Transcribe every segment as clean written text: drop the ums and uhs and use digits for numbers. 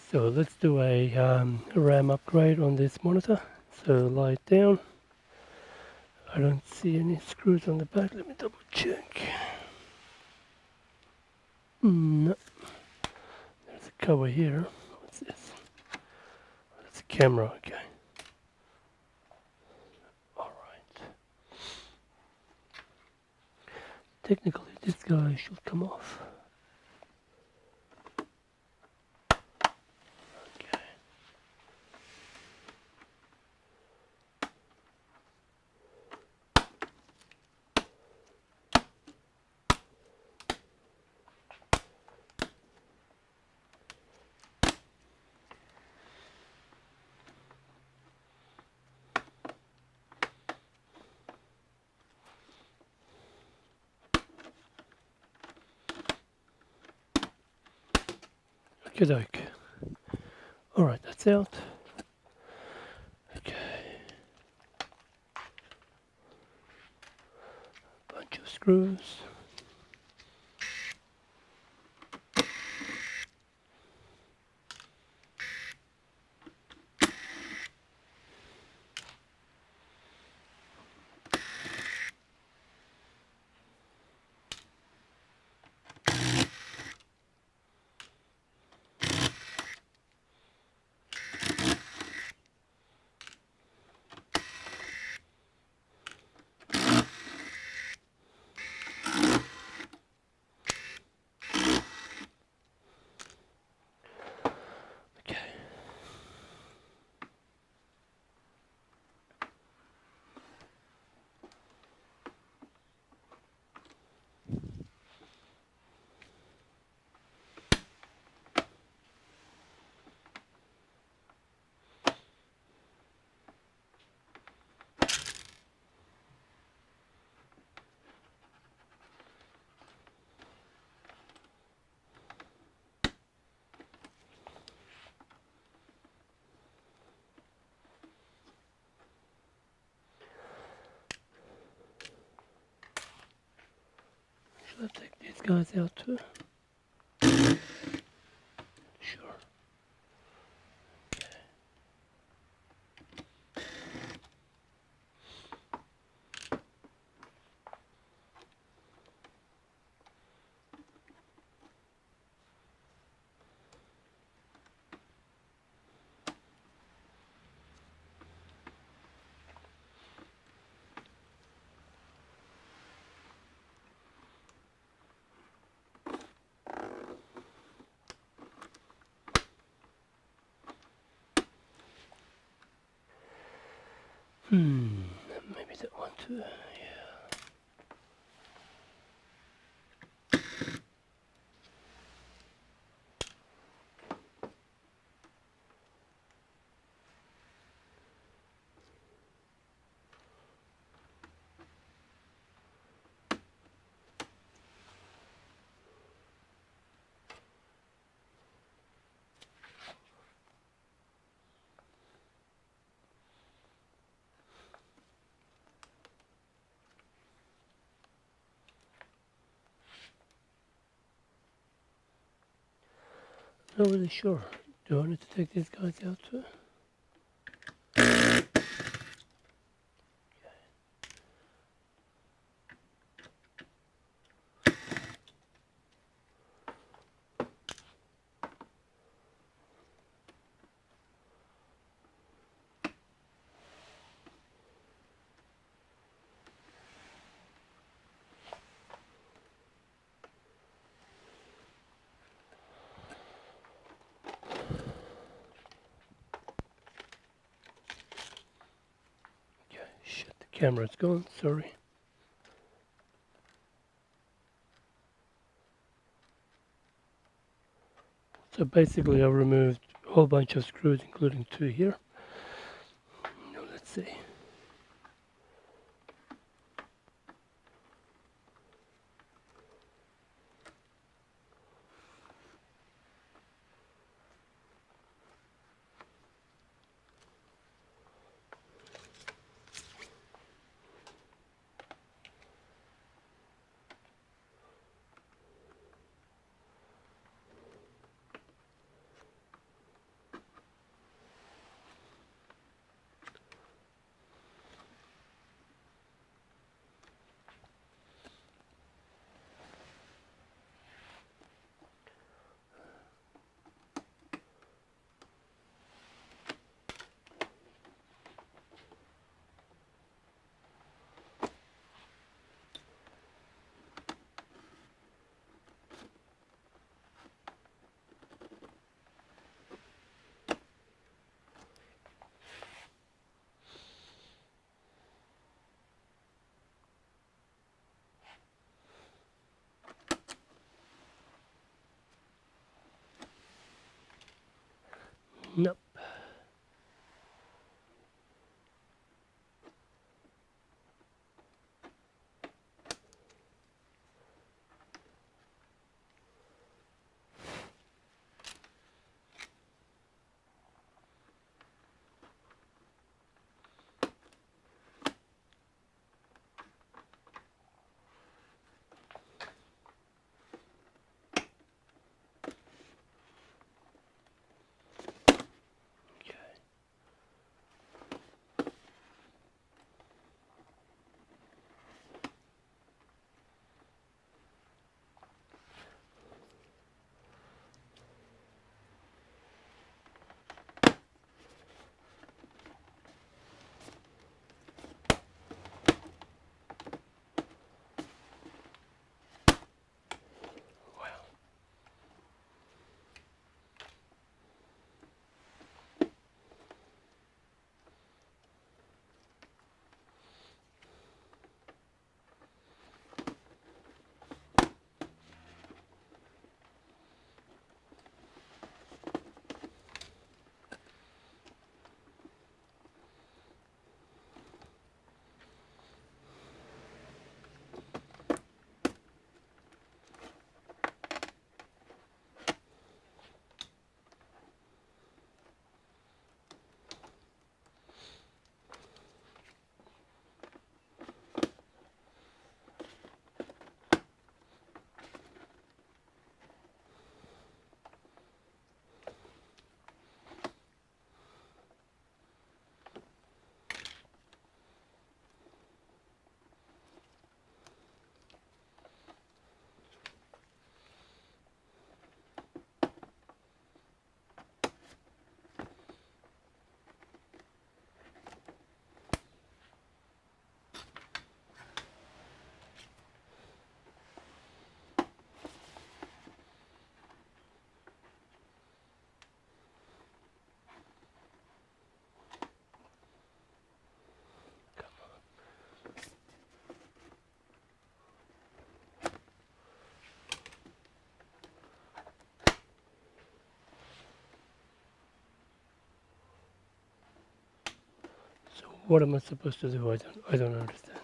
So let's do a RAM upgrade on this monitor. So lie it down. I don't see any screws on the back. Let me double check. No, there's a cover here. What's this? That's a camera. Okay. All right. Technically, this guy should come off. Okay. Okay, doke. All right, that's out. Okay. Bunch of screws. Okay. Should I take these guys out too? Sure. Maybe that one too. Not really sure. Do I need to take these guys out too? Okay, shit, the camera's gone, sorry. So basically I removed a whole bunch of screws, including two here. Now let's see. Nope. So what am I supposed to do? I don't understand.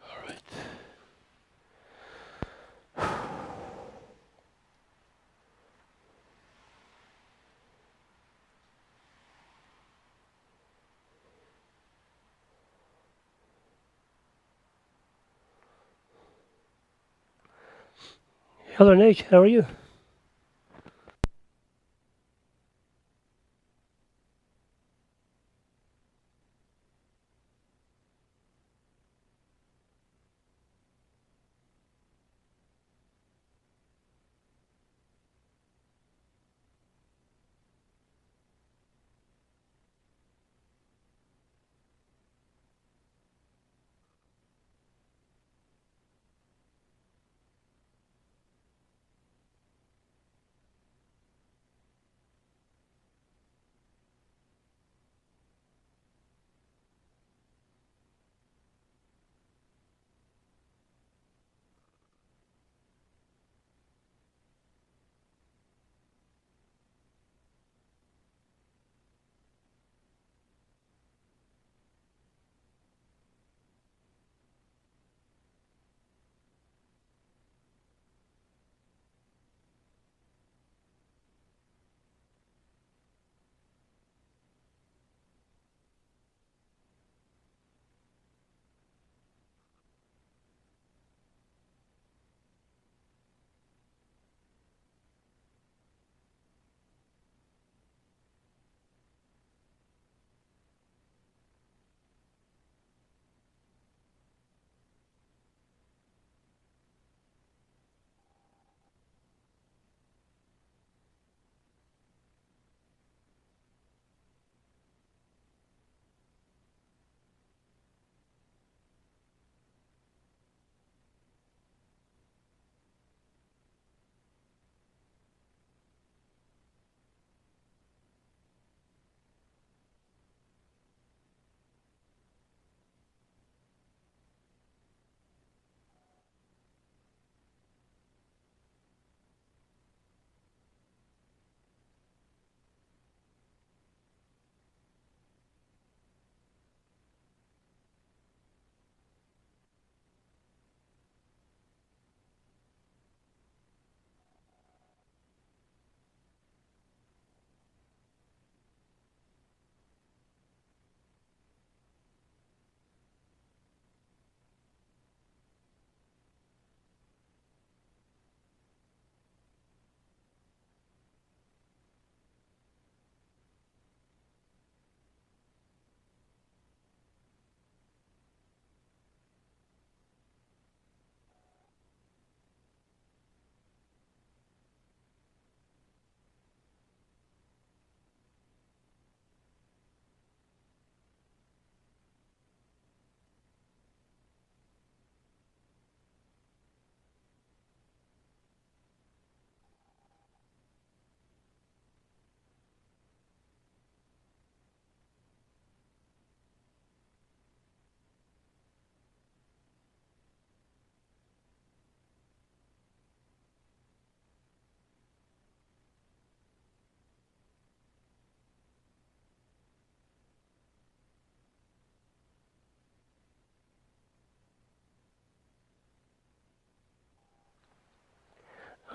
All right. Hello, Nick. How are you?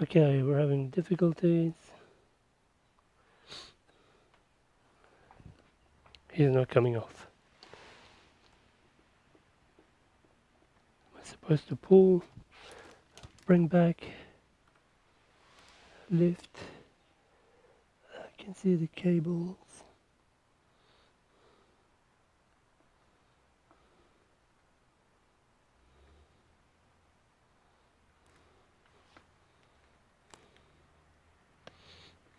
Okay, we're having difficulties. He's not coming off. Am I supposed to pull, bring back, lift? I can see the cables.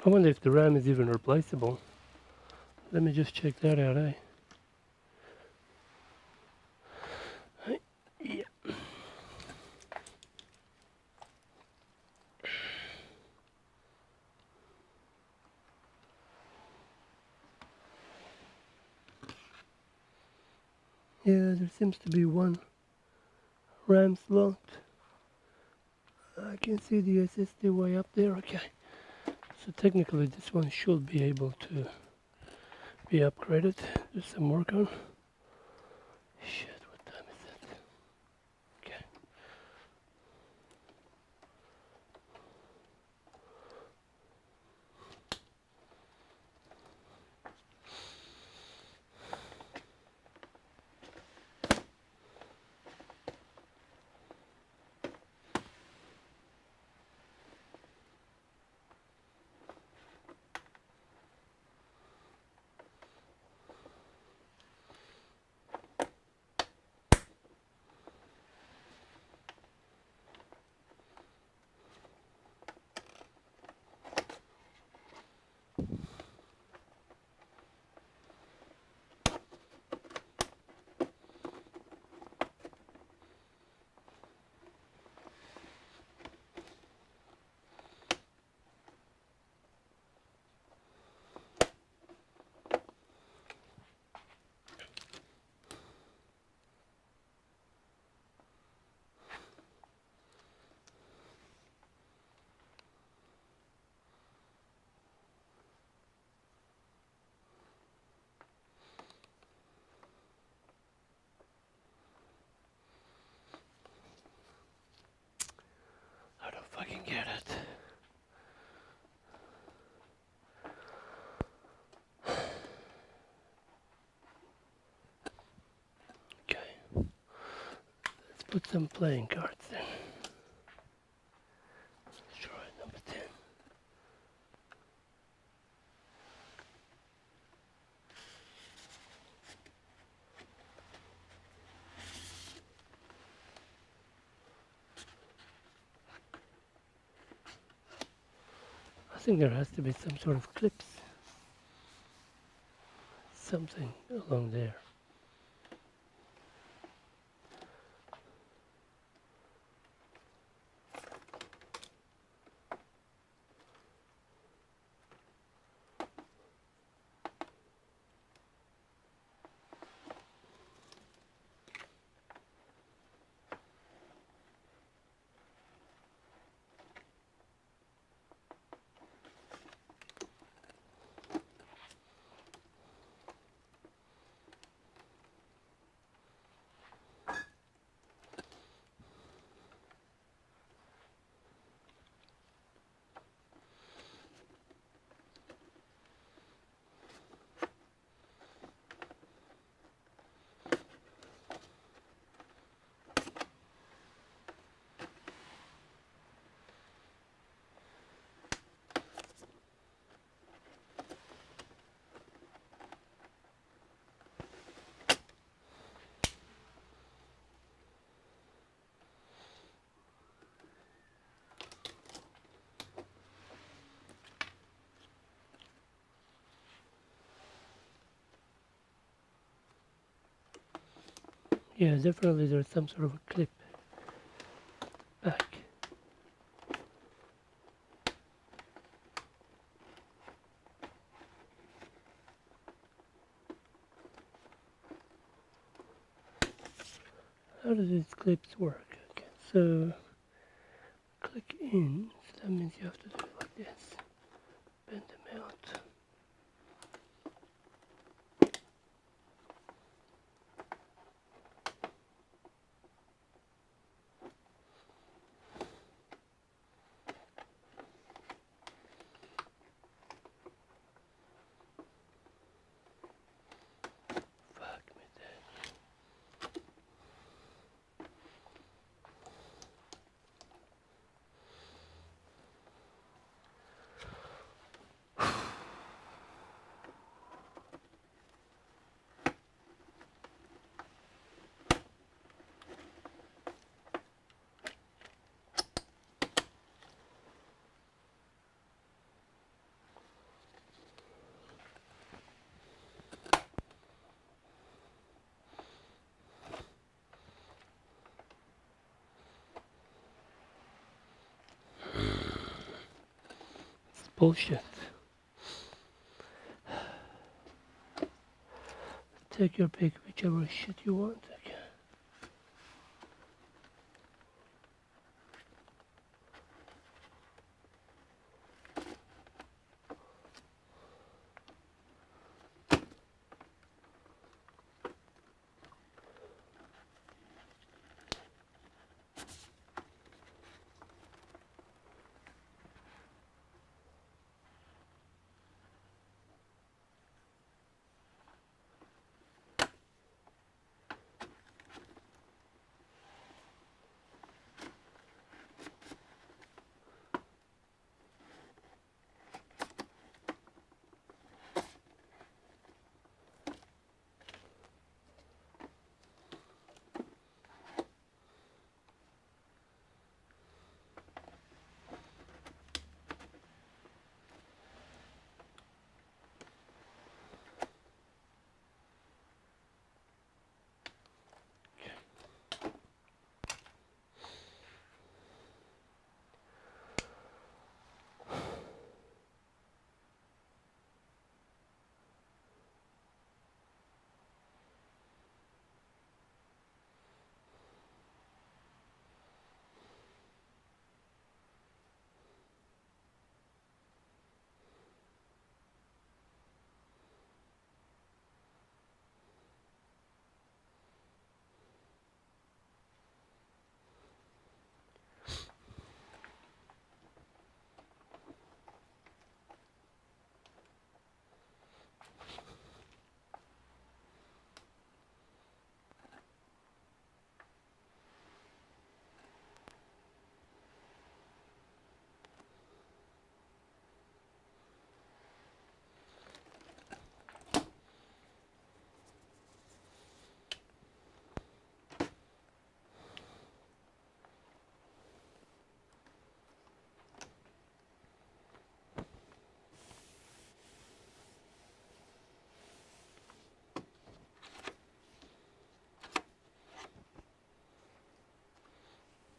I wonder if the RAM is even replaceable. Let me just check that out, eh? Yeah. Yeah, there seems to be one RAM slot. I can see the SSD way up there, okay. So technically this one should be able to be upgraded. Do some work on. Shit, what time is it? Okay. I don't fucking get it. Okay. Let's put some playing cards in. Let's try number 10. I think there has to be some sort of clips. Something along there. Yeah, definitely there's some sort of a clip back. How do these clips work? Okay, so click in, so that means you have to do it like this. Bend them out. bullshit. Take your pick, whichever shit you want. Okay.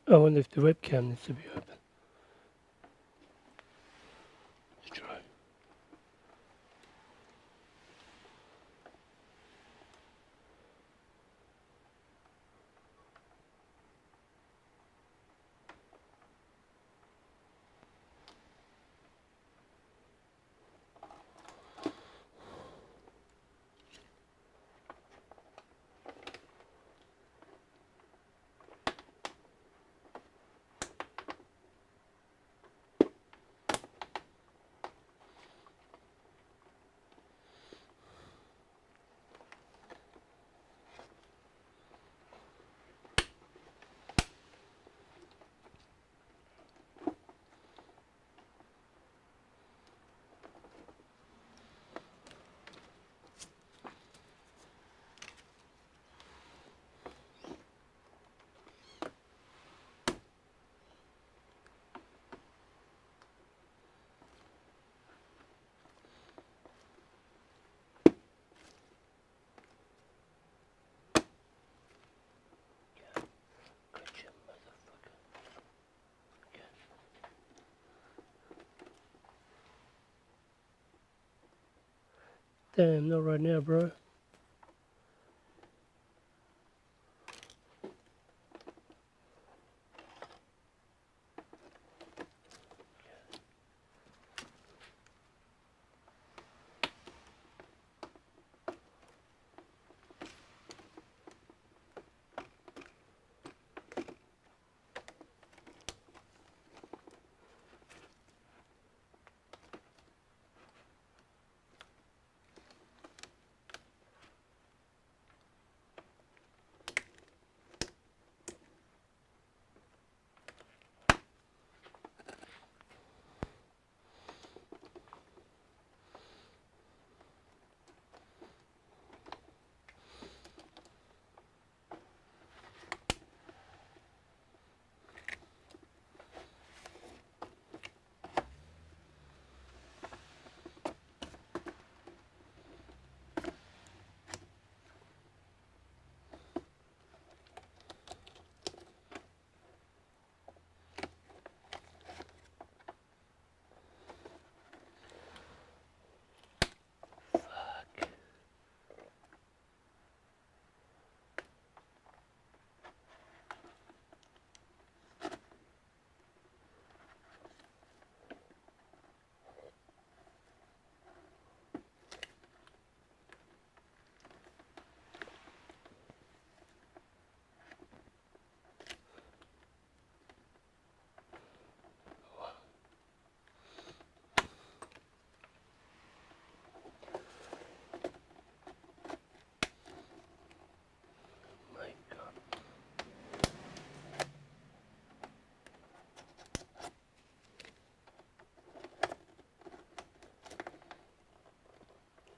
I wonder if the webcam needs to be open. Let's try. Gotcha, motherfucker. Okay. Damn, not right now, bro.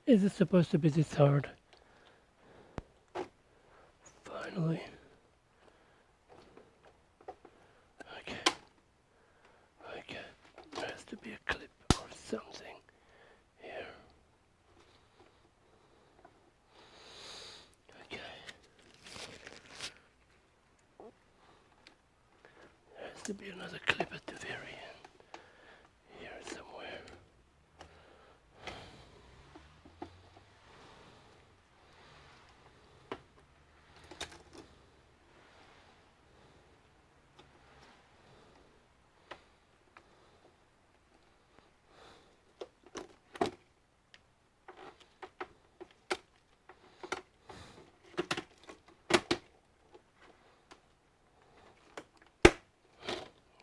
Is it supposed to be this hard? Finally. Okay. Okay. There has to be a clip or something here. Okay. There has to be another clip at the very end. Here somewhere.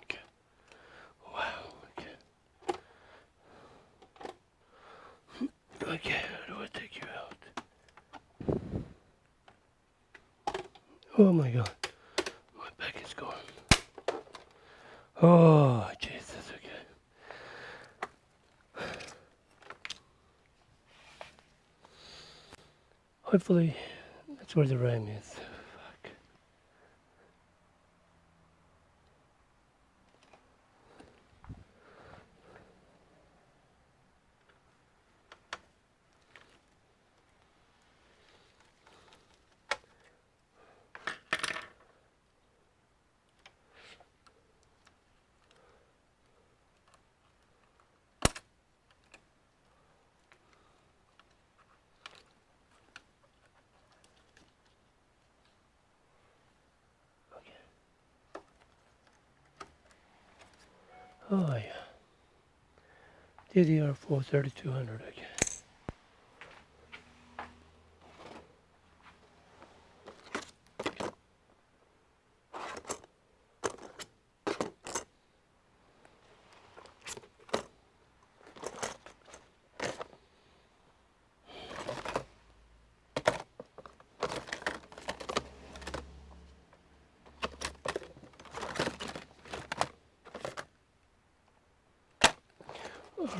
Okay. Wow. Okay. Okay. How do I take you out? Oh my god. My back is gone. Oh, Jesus. Okay. Hopefully, that's where the ram is. Fuck. Okay. Oh yeah. DDR4 3200. Okay.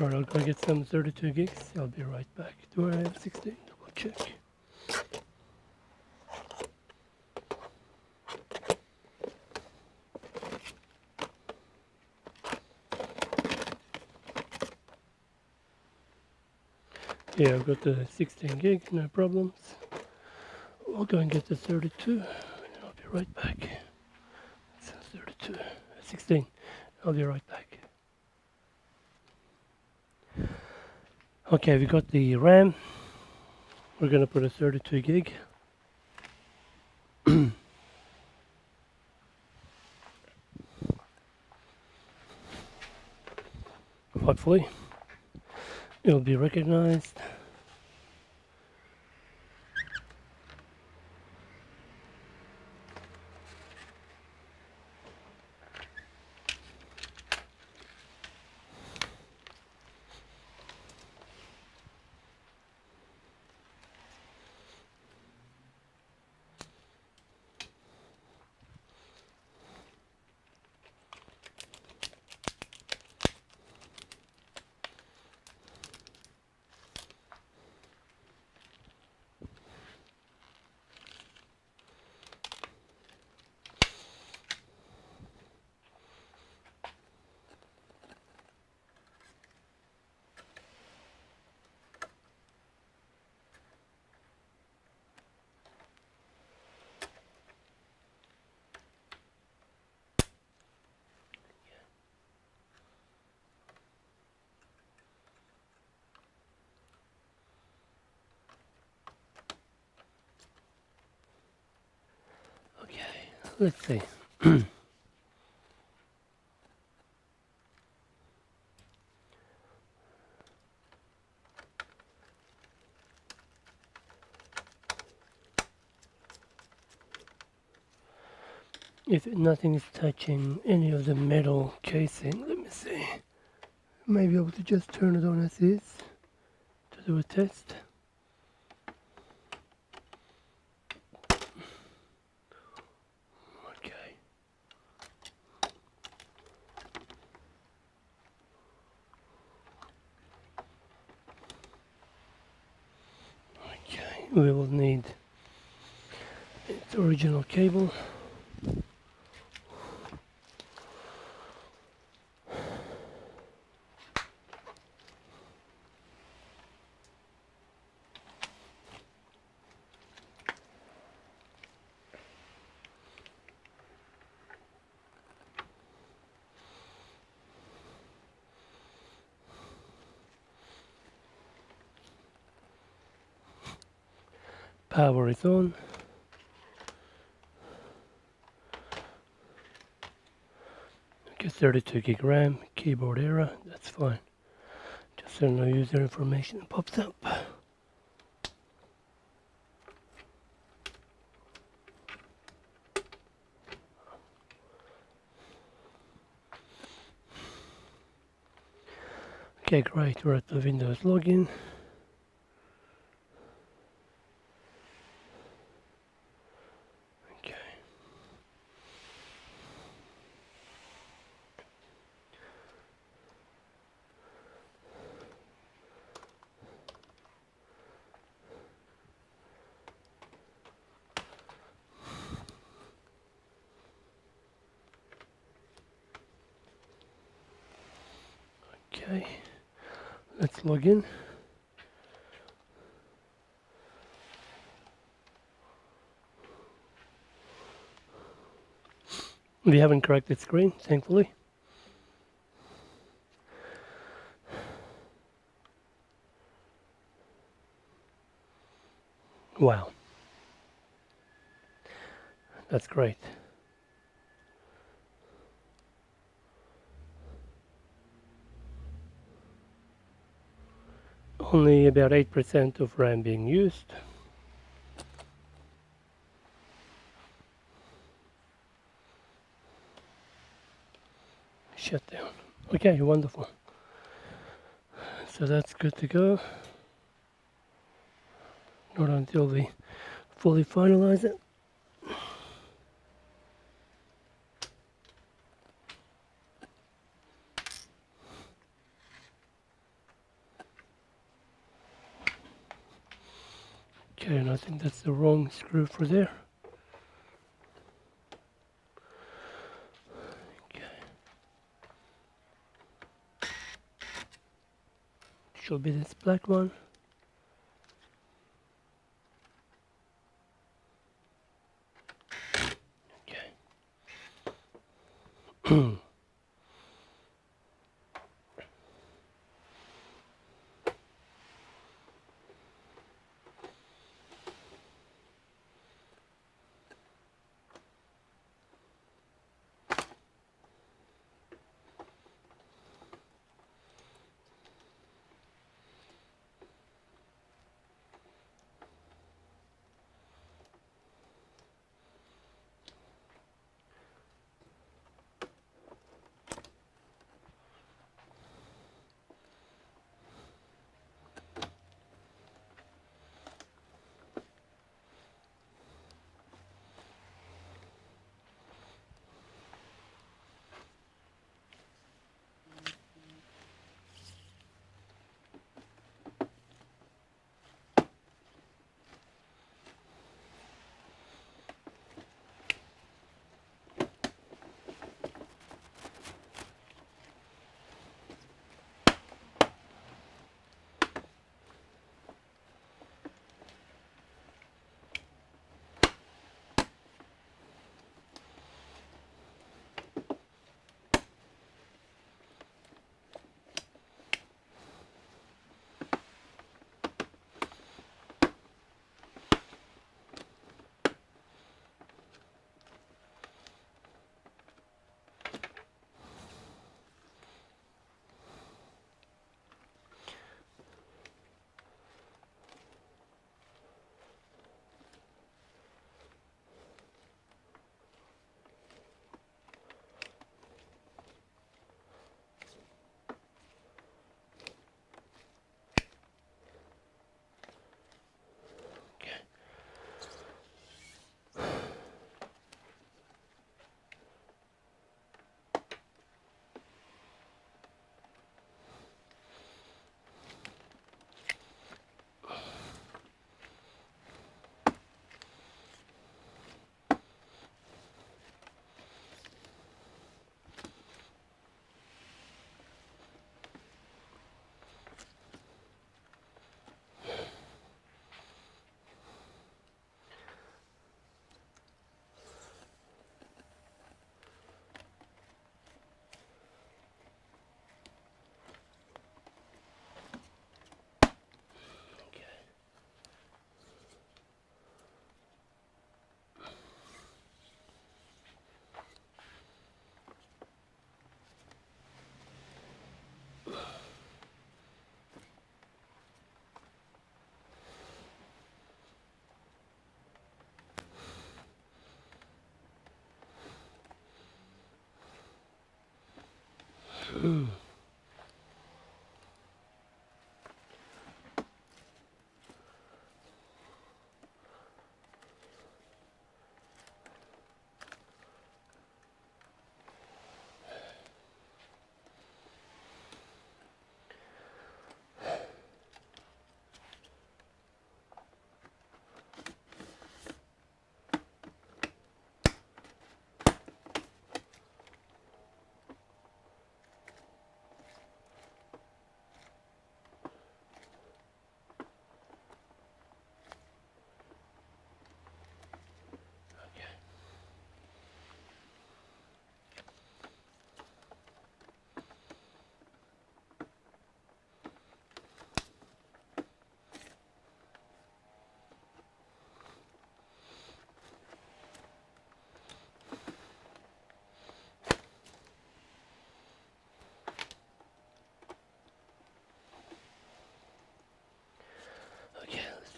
Alright, I'll go get some 32 gigs. I'll be right back. Do I have 16? Double check. Yeah, I've got the 16 gig, no problems. I'll go and get the 32 and I'll be right back. So 32, 16. I'll be right back. Okay, we got the RAM. We're gonna put a 32 gig. Hopefully, it'll be recognized. Okay, let's see. If nothing is touching any of the metal casing, let me see. Maybe able to just turn it on as is to do a test. Okay. we will need its original cable. Power is on. Okay, 32 gig RAM, keyboard error, that's fine. Just so no user information pops up. Okay, great, we're at the Windows login. Okay. Okay, let's log in. We haven't corrected screen, thankfully. Wow. That's great. Only about 8% of RAM being used. Shut down. Okay, wonderful. So that's good to go. Not until we fully finalize it. Okay, and I think that's the wrong screw for there. Okay. Should be this black one. Okay.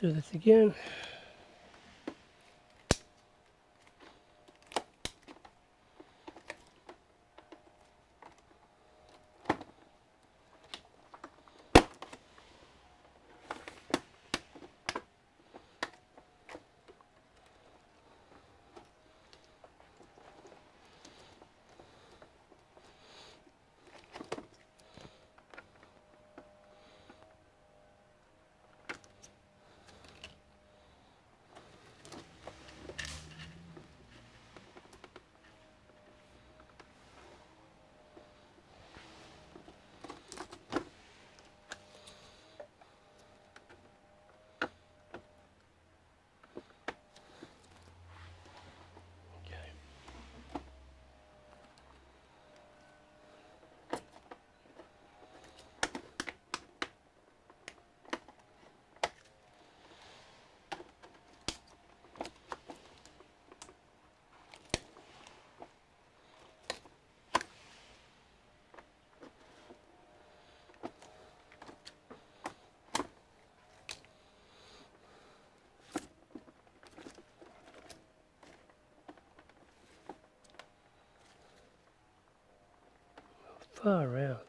do this again. Far out.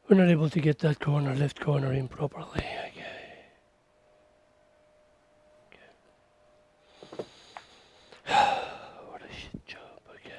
We're not able to get that corner, left corner in properly. Okay. What a shit job. Okay.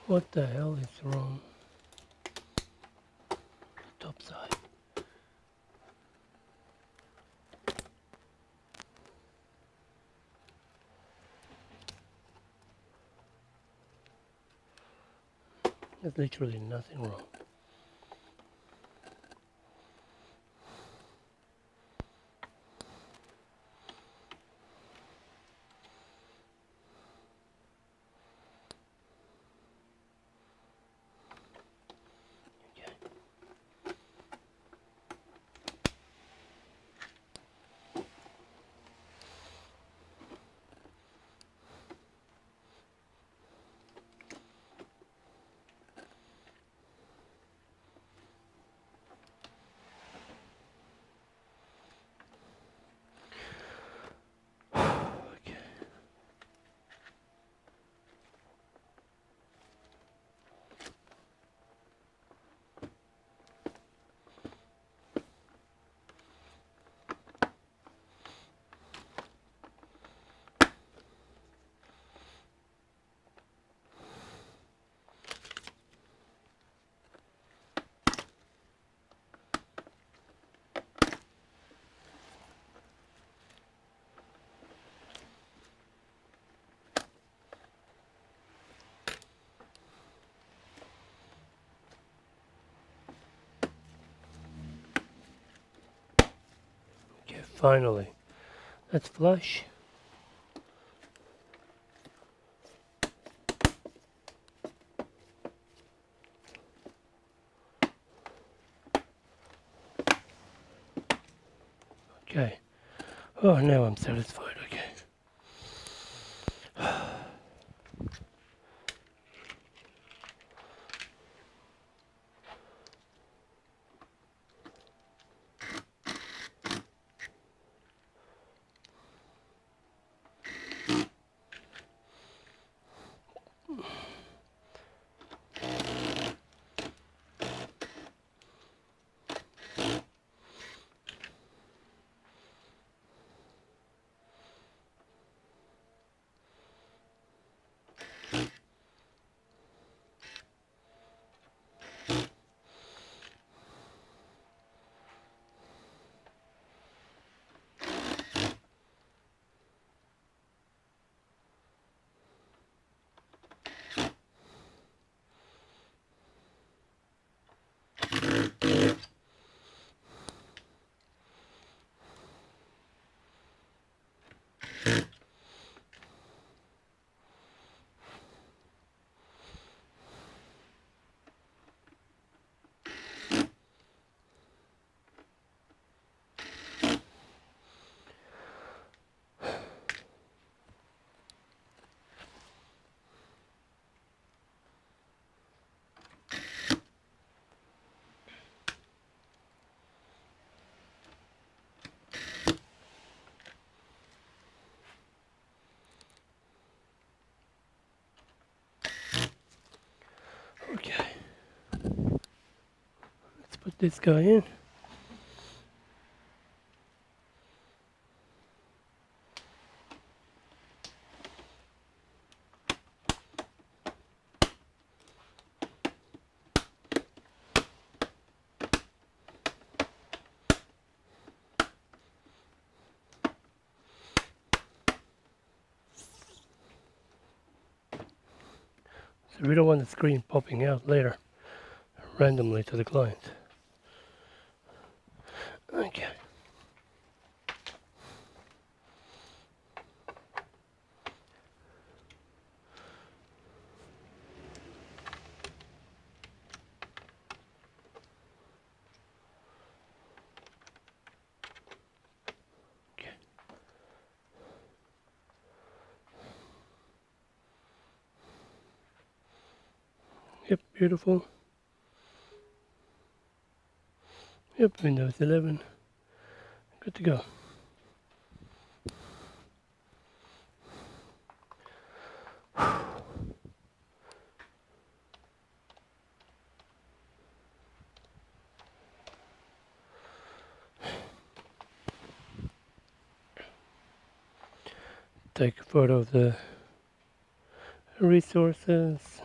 What the hell is wrong? Top side. There's literally nothing wrong. Okay. Okay, finally. That's flush. Okay. Oh, now I'm satisfied. Okay. Okay. Let's put this guy in. So we don't want the screen popping out later randomly to the client. Okay. Okay. Yep, beautiful. Yep, Windows 11. Good to go. Take a photo of the resources.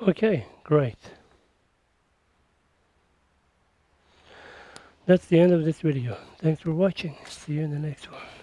Okay, great. That's the end of this video. Thanks for watching. See you in the next one.